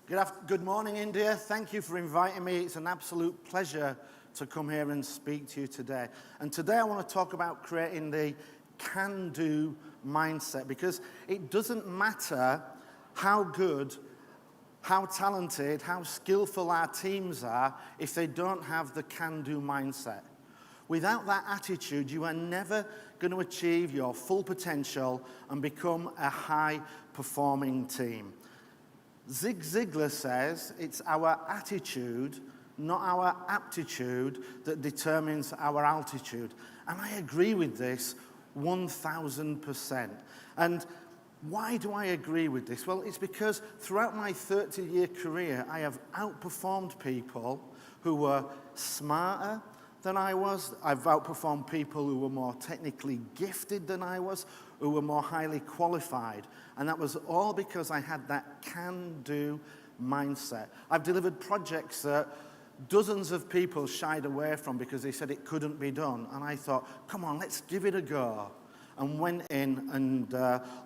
Good morning, India. Thank you for inviting me. It's an absolute pleasure to come here and speak to you today. And today I want to talk about creating the can-do mindset, because it doesn't matter how good, how talented, how skillful our teams are if they don't have the can-do mindset. Without that attitude, you are never going to achieve your full potential and become a high-performing team. Zig Ziglar says it's our attitude, not our aptitude, that determines our altitude. And I agree with this 1,000%. And why do I agree with this? Well, it's because throughout my 30-year career, I have outperformed people who were smarter than I was. I've outperformed people who were more technically gifted than I was, who were more highly qualified. And that was all because I had that can-do mindset. I've delivered projects that dozens of people shied away from because they said it couldn't be done. And I thought, come on, let's give it a go. And went in and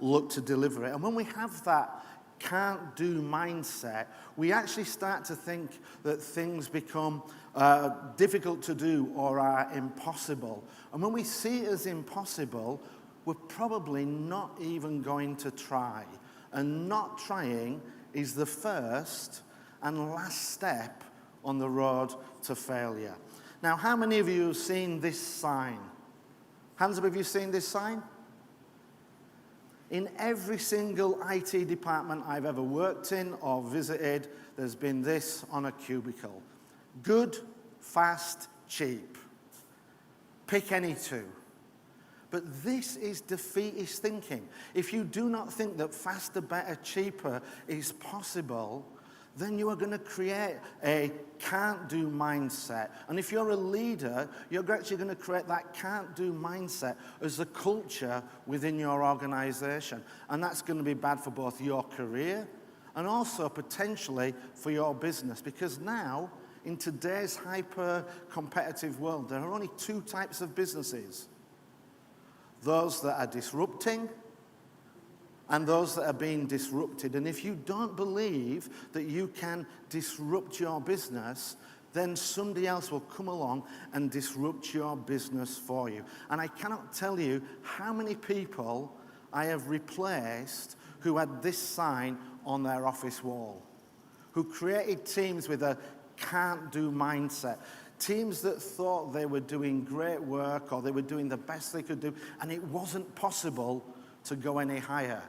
looked to deliver it. And when we have that can't-do mindset, we actually start to think that things become difficult to do or are impossible. And when we see it as impossible, we're probably not even going to try. And not trying is the first and last step on the road to failure. Now, how many of you have seen this sign? Hands up, have you seen this sign? In every single IT department I've ever worked in or visited, there's been this on a cubicle. Good, fast, cheap. Pick any two. But this is defeatist thinking. If you do not think that faster, better, cheaper is possible, then you are going to create a can't-do mindset. And if you're a leader, you're actually going to create that can't-do mindset as a culture within your organization. And that's going to be bad for both your career and also potentially for your business. Because now, in today's hyper-competitive world, there are only two types of businesses. Those that are disrupting and those that are being disrupted. And if you don't believe that you can disrupt your business, then somebody else will come along and disrupt your business for you. And I cannot tell you how many people I have replaced who had this sign on their office wall, who created teams with a can't-do mindset. Teams that thought they were doing great work or they were doing the best they could do, and it wasn't possible to go any higher.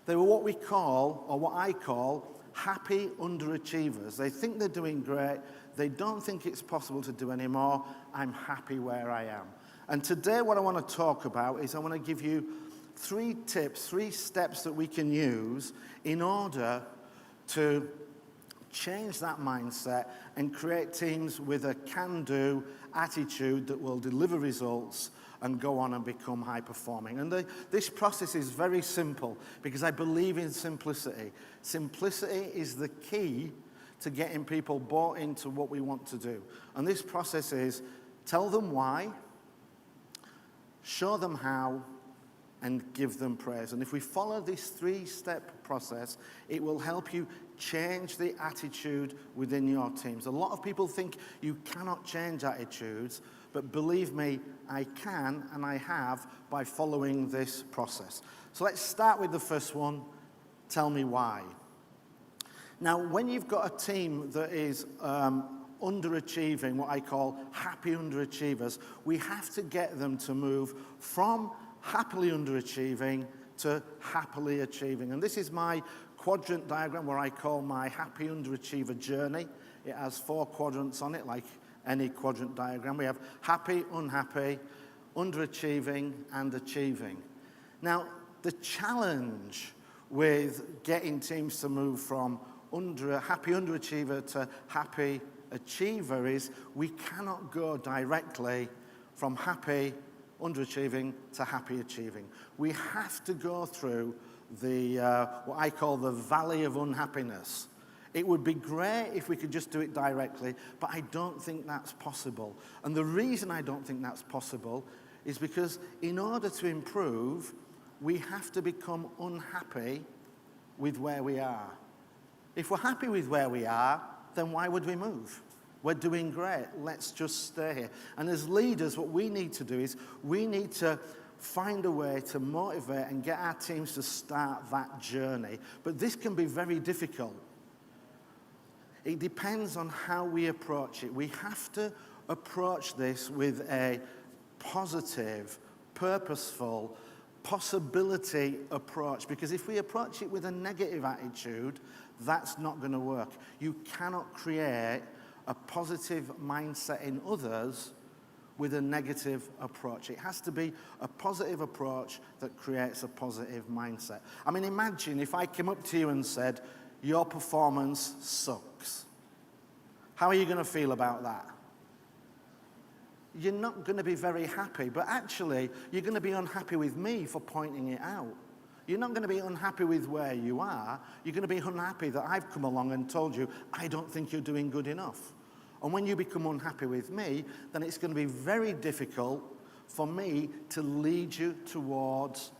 They were what we call, or what I call, happy underachievers. They think they're doing great. They don't think it's possible to do any more. I'm happy where I am. And today what I want to talk about is I want to give you 3 tips, 3 steps that we can use in order to change that mindset and create teams with a can-do attitude that will deliver results and go on and become high-performing. And this process is very simple because I believe in simplicity. Simplicity is the key to getting people bought into what we want to do. And this process is tell them why, show them how, and give them praise. And if we follow this 3-step process, it will help you change the attitude within your teams. A lot of people think you cannot change attitudes, but believe me, I can and I have by following this process. So let's start with the first one, tell me why. Now, when you've got a team that is underachieving, what I call happy underachievers, we have to get them to move from happily underachieving to happily achieving. And this is my quadrant diagram where I call my happy underachiever journey. It has 4 quadrants on it, like any quadrant diagram. We have happy, unhappy, underachieving, and achieving. Now, the challenge with getting teams to move from happy underachiever to happy achiever is we cannot go directly from happy underachieving to happy achieving. We have to go through the what I call the valley of unhappiness. It would be great if we could just do it directly, but I don't think that's possible. And the reason I don't think that's possible is because in order to improve, we have to become unhappy with where we are. If we're happy with where we are, then why would we move? We're doing great. Let's just stay here. And as leaders, what we need to do is we need to find a way to motivate and get our teams to start that journey. But this can be very difficult. It depends on how we approach it. We have to approach this with a positive, purposeful, possibility approach. Because if we approach it with a negative attitude, that's not going to work. You cannot create a positive mindset in others with a negative approach. It has to be a positive approach that creates a positive mindset. I mean, imagine if I came up to you and said, your performance sucks. How are you going to feel about that? You're not going to be very happy, but actually, you're going to be unhappy with me for pointing it out. You're not going to be unhappy with where you are. You're going to be unhappy that I've come along and told you, I don't think you're doing good enough. And when you become unhappy with me, then it's going to be very difficult for me to lead you towards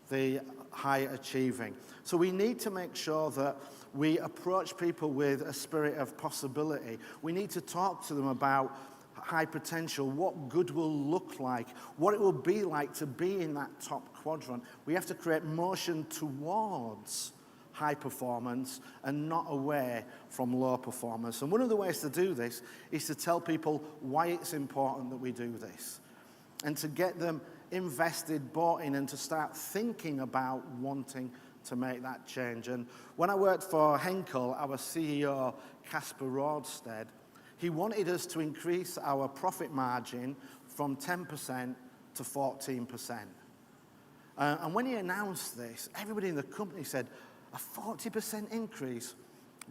the high achieving. So we need to make sure that we approach people with a spirit of possibility. We need to talk to them about high potential, what good will look like, what it will be like to be in that top quadrant. We have to create motion towards high performance and not away from low performance. And one of the ways to do this is to tell people why it's important that we do this and to get them invested, bought in, and to start thinking about wanting to make that change. And when I worked for Henkel, our CEO, Casper Rådstedt, he wanted us to increase our profit margin from 10% to 14%. And when he announced this, everybody in the company said, a 40% increase?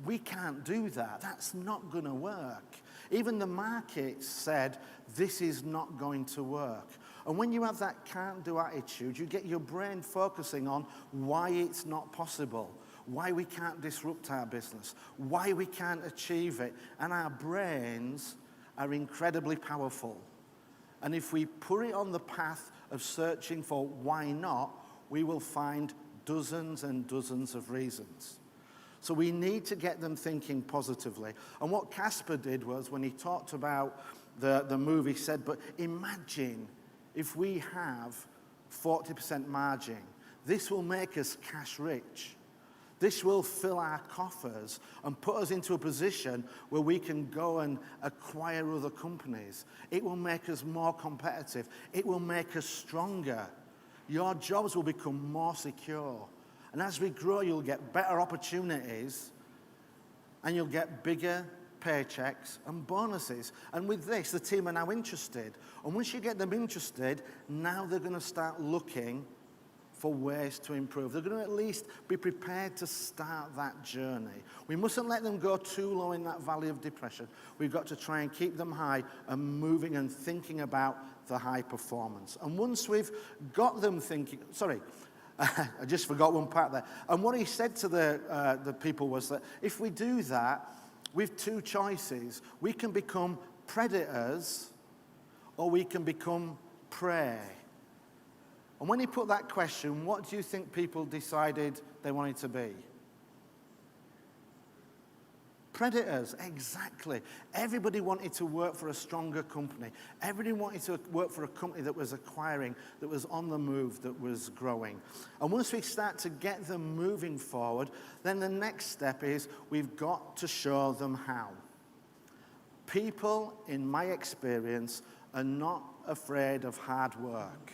We can't do that. That's not going to work. Even the market said, this is not going to work. And when you have that can't-do attitude, you get your brain focusing on why it's not possible, why we can't disrupt our business, why we can't achieve it. And our brains are incredibly powerful. And if we put it on the path of searching for why not, we will find dozens and dozens of reasons. So we need to get them thinking positively. And what Casper did was, when he talked about the move, he said, but imagine if we have 40% margin. This will make us cash rich. This will fill our coffers and put us into a position where we can go and acquire other companies. It will make us more competitive. It will make us stronger. Your jobs will become more secure. And as we grow, you'll get better opportunities and you'll get bigger paychecks and bonuses. And with this, the team are now interested. And once you get them interested, now they're going to start looking for ways to improve. They're going to at least be prepared to start that journey. We mustn't let them go too low in that valley of depression. We've got to try and keep them high and moving and thinking about the high performance. And once we've got them thinking, I just forgot one part there. And what he said to the people was that if we do that, we've two choices. We can become predators or we can become prey. And when he put that question, what do you think people decided they wanted to be? Predators, exactly. Everybody wanted to work for a stronger company. Everybody wanted to work for a company that was acquiring, that was on the move, that was growing. And once we start to get them moving forward, then the next step is we've got to show them how. People, in my experience, are not afraid of hard work.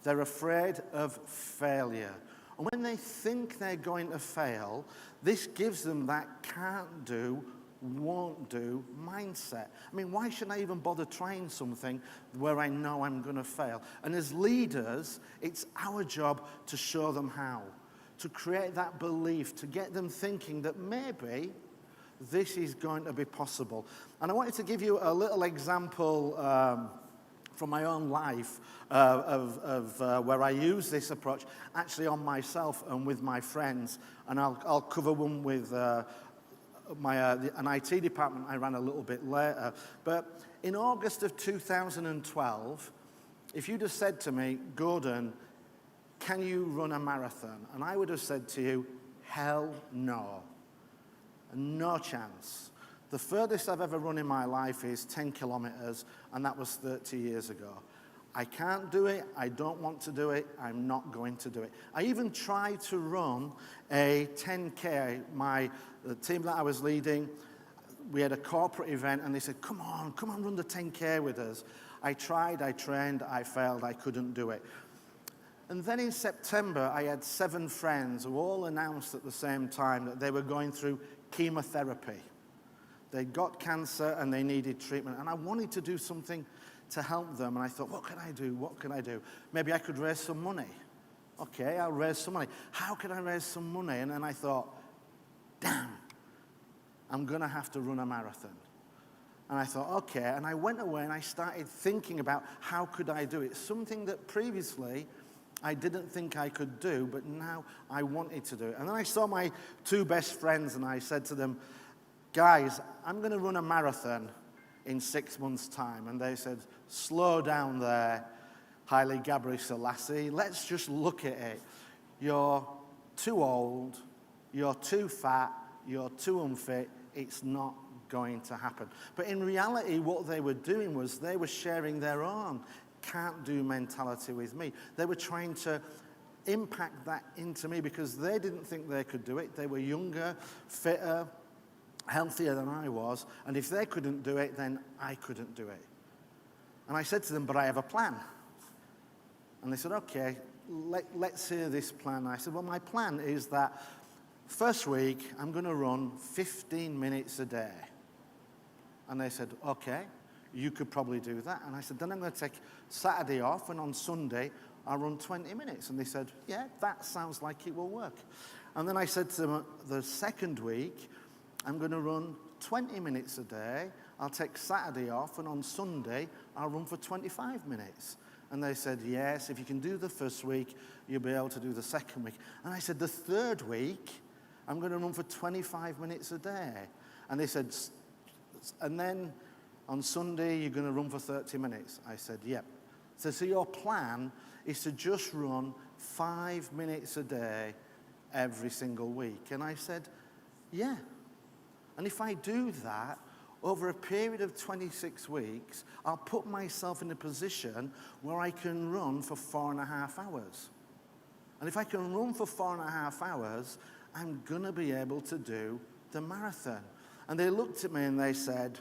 They're afraid of failure. And when they think they're going to fail, this gives them that can't do, won't do mindset. I mean, why should I even bother trying something where I know I'm going to fail? And as leaders, it's our job to show them how, to create that belief, to get them thinking that maybe this is going to be possible. And I wanted to give you a little example from my own life of where I use this approach actually on myself and with my friends. And I'll cover one with an IT department I ran a little bit later. But in August of 2012, if you'd have said to me, Gordon, can you run a marathon? And I would have said to you, hell no. No chance. The furthest I've ever run in my life is 10 kilometers, and that was 30 years ago. I can't do it, I don't want to do it, I'm not going to do it. I even tried to run a 10K. The team that I was leading, we had a corporate event, and they said, come on, run the 10K with us. I tried, I trained, I failed, I couldn't do it. And then in September, I had 7 friends who all announced at the same time that they were going through chemotherapy. They got cancer and they needed treatment, and I wanted to do something to help them, and I thought, what can I do? What can I do? Maybe I could raise some money. Okay, I'll raise some money. How can I raise some money? And then I thought, damn, I'm going to have to run a marathon. And I thought, okay, and I went away and I started thinking about how could I do it, something that previously I didn't think I could do, but now I wanted to do it. And then I saw my 2 best friends, and I said to them, guys, I'm going to run a marathon in 6 months' time. And they said, slow down there, Haile Selassie. Let's just look at it. You're too old, you're too fat, you're too unfit, it's not going to happen. But in reality, what they were doing was they were sharing their own can't-do mentality with me. They were trying to impact that into me because they didn't think they could do it. They were younger, fitter, healthier than I was, and if they couldn't do it, then I couldn't do it. And I said to them, but I have a plan. And they said, okay, let's hear this plan. And I said, well, my plan is that first week, I'm going to run 15 minutes a day. And they said, okay, you could probably do that. And I said, then I'm going to take Saturday off, and on Sunday, I'll run 20 minutes. And they said, yeah, that sounds like it will work. And then I said to them, the second week, I'm going to run 20 minutes a day. I'll take Saturday off, and on Sunday, I'll run for 25 minutes. And they said, yes, if you can do the first week, you'll be able to do the second week. And I said, the third week, I'm going to run for 25 minutes a day. And they said, and then on Sunday, you're going to run for 30 minutes. I said, yep. So your plan is to just run 5 minutes a day every single week. And I said, yeah. And if I do that, over a period of 26 weeks, I'll put myself in a position where I can run for 4.5 hours. And if I can run for 4.5 hours, I'm going to be able to do the marathon. And they looked at me and they said,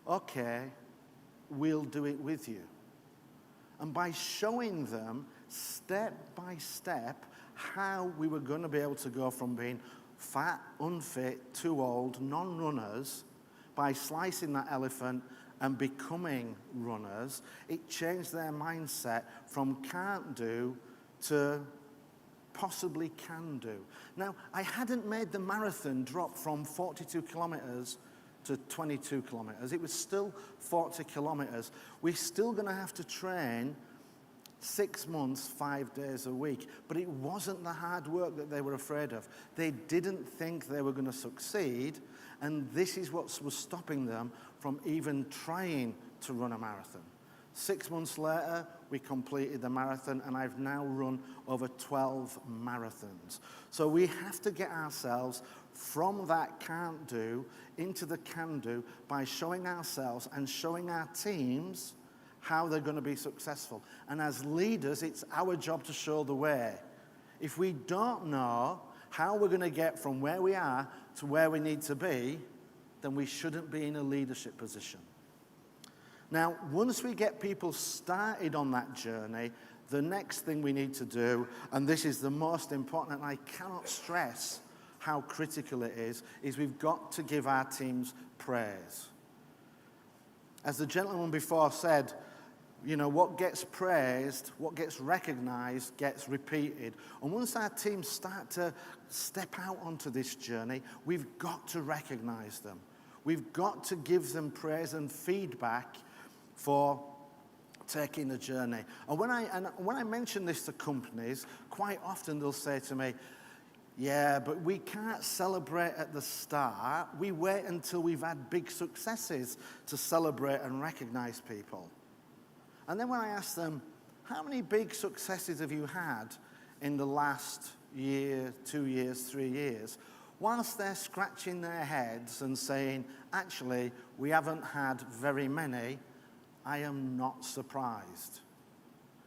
okay, we'll do it with you. And by showing them step by step how we were going to be able to go from being fat, unfit, too old, non-runners, by slicing that elephant and becoming runners, it changed their mindset from can't do to possibly can do. Now, I hadn't made the marathon drop from 42 kilometers to 22 kilometers. It was still 40 kilometers. We're still going to have to train 6 months, 5 days a week. But it wasn't the hard work that they were afraid of. They didn't think they were going to succeed, and this is what was stopping them from even trying to run a marathon. 6 months later, we completed the marathon, and I've now run over 12 marathons. So we have to get ourselves from that can't do into the can do by showing ourselves and showing our teams how they're going to be successful. And as leaders, it's our job to show the way. If we don't know how we're going to get from where we are to where we need to be, then we shouldn't be in a leadership position. Now, once we get people started on that journey, the next thing we need to do, and this is the most important, and I cannot stress how critical it is we've got to give our teams praise. As the gentleman before said, you know, what gets praised, what gets recognized, gets repeated. And once our teams start to step out onto this journey, we've got to recognize them. We've got to give them praise and feedback for taking the journey. And when I mention this to companies, quite often they'll say to me, yeah, but we can't celebrate at the start. We wait until we've had big successes to celebrate and recognize people. And then when I ask them, how many big successes have you had in the last year, 2 years, 3 years? whilst they're scratching their heads and saying, actually, we haven't had very many, I am not surprised.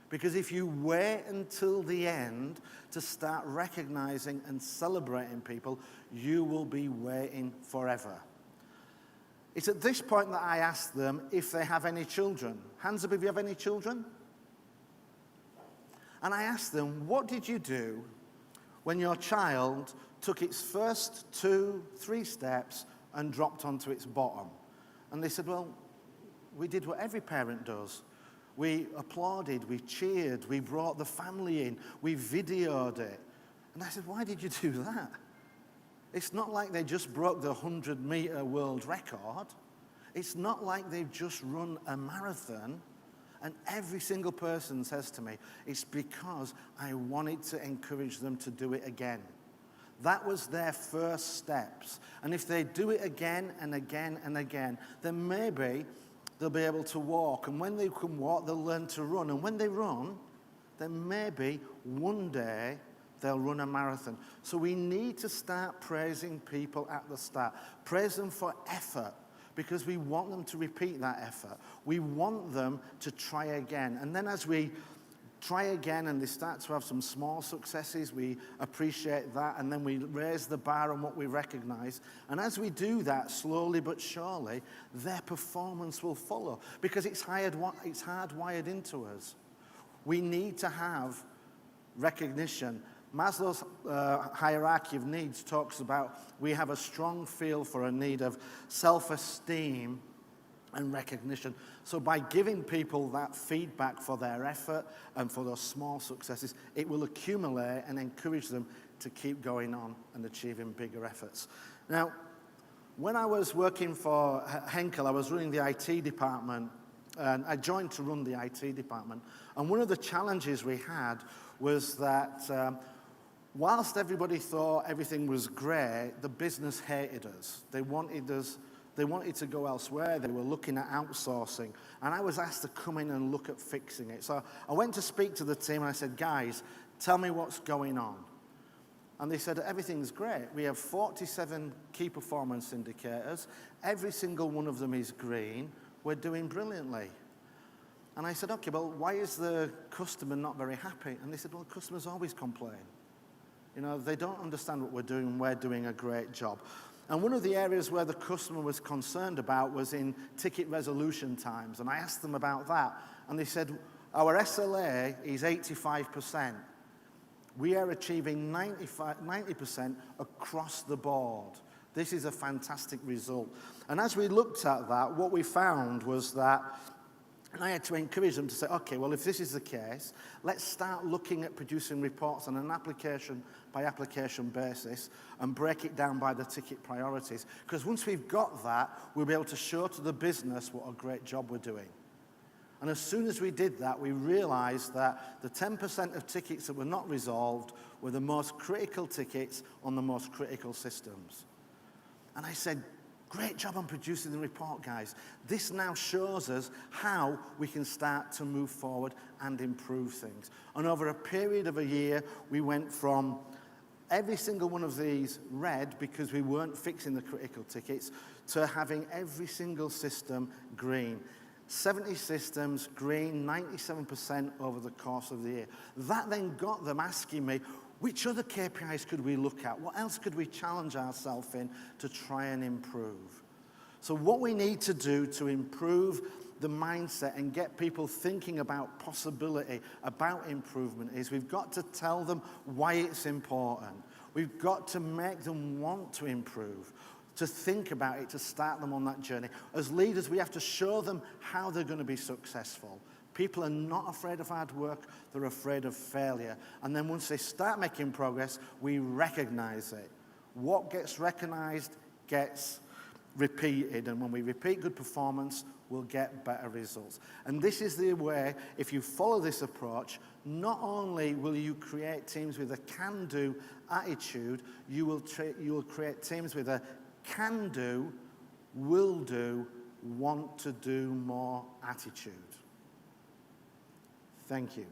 Because if you wait until the end to start recognizing and celebrating people, you will be waiting forever. It's at this point that I ask them if they have any children. Hands up if you have any children. And I ask them, what did you do when your child took its first 2-3 steps and dropped onto its bottom? And they said, well, we did what every parent does. We applauded, we cheered, we brought the family in, we videoed it. And I said, why did you do that? It's not like they just broke the 100-meter world record. It's not like they've just run a marathon. And every single person says to me, it's because I wanted to encourage them to do it again. That was their first steps. And if they do it again and again and again, then maybe they'll be able to walk. And when they can walk, they'll learn to run. And when they run, then maybe one day they'll run a marathon. So we need to start praising people at the start. Praise them for effort, because we want them to repeat that effort. We want them to try again. And then as we try again and they start to have some small successes, we appreciate that, and then we raise the bar on what we recognize. And as we do that, slowly but surely, their performance will follow, because it's hardwired into us. We need to have recognition. Maslow's hierarchy of needs talks about we have a strong feel for a need of self-esteem and recognition. So by giving people that feedback for their effort and for those small successes, it will accumulate and encourage them to keep going on and achieving bigger efforts. Now, when I was working for Henkel, I was running the IT department, and I joined to run the IT department. And one of the challenges we had was that whilst everybody thought everything was great, the business hated us. They wanted to go elsewhere. They were looking at outsourcing. And I was asked to come in and look at fixing it. So I went to speak to the team and I said, guys, tell me what's going on. And they said, everything's great. We have 47 key performance indicators. Every single one of them is green. We're doing brilliantly. And I said, okay, well, why is the customer not very happy? And they said, well, customers always complain. You know, they don't understand what we're doing, and we're doing a great job. And one of the areas where the customer was concerned about was in ticket resolution times. And I asked them about that. And they said, our SLA is 85%. We are achieving 90% across the board. This is a fantastic result. And as we looked at that, what we found was that I had to encourage them to say, okay, well, if this is the case, let's start looking at producing reports on an application-by-application basis and break it down by the ticket priorities. Because once we've got that, we'll be able to show to the business what a great job we're doing. And as soon as we did that, we realized that the 10% of tickets that were not resolved were the most critical tickets on the most critical systems. And I said, great job on producing the report, guys. This now shows us how we can start to move forward and improve things. And over a period of a year, we went from every single one of these red because we weren't fixing the critical tickets to having every single system green. 70 systems green, 97% over the course of the year. That then got them asking me, which other KPIs could we look at? What else could we challenge ourselves in to try and improve? So what we need to do to improve the mindset and get people thinking about possibility, about improvement, is we've got to tell them why it's important. We've got to make them want to improve, to think about it, to start them on that journey. As leaders, we have to show them how they're going to be successful. People are not afraid of hard work, they're afraid of failure. And then once they start making progress, we recognize it. What gets recognized gets repeated, and when we repeat good performance, we'll get better results. And this is the way, if you follow this approach, not only will you create teams with a can-do attitude, you will create teams with a can-do, will-do, want to do more attitude. Thank you.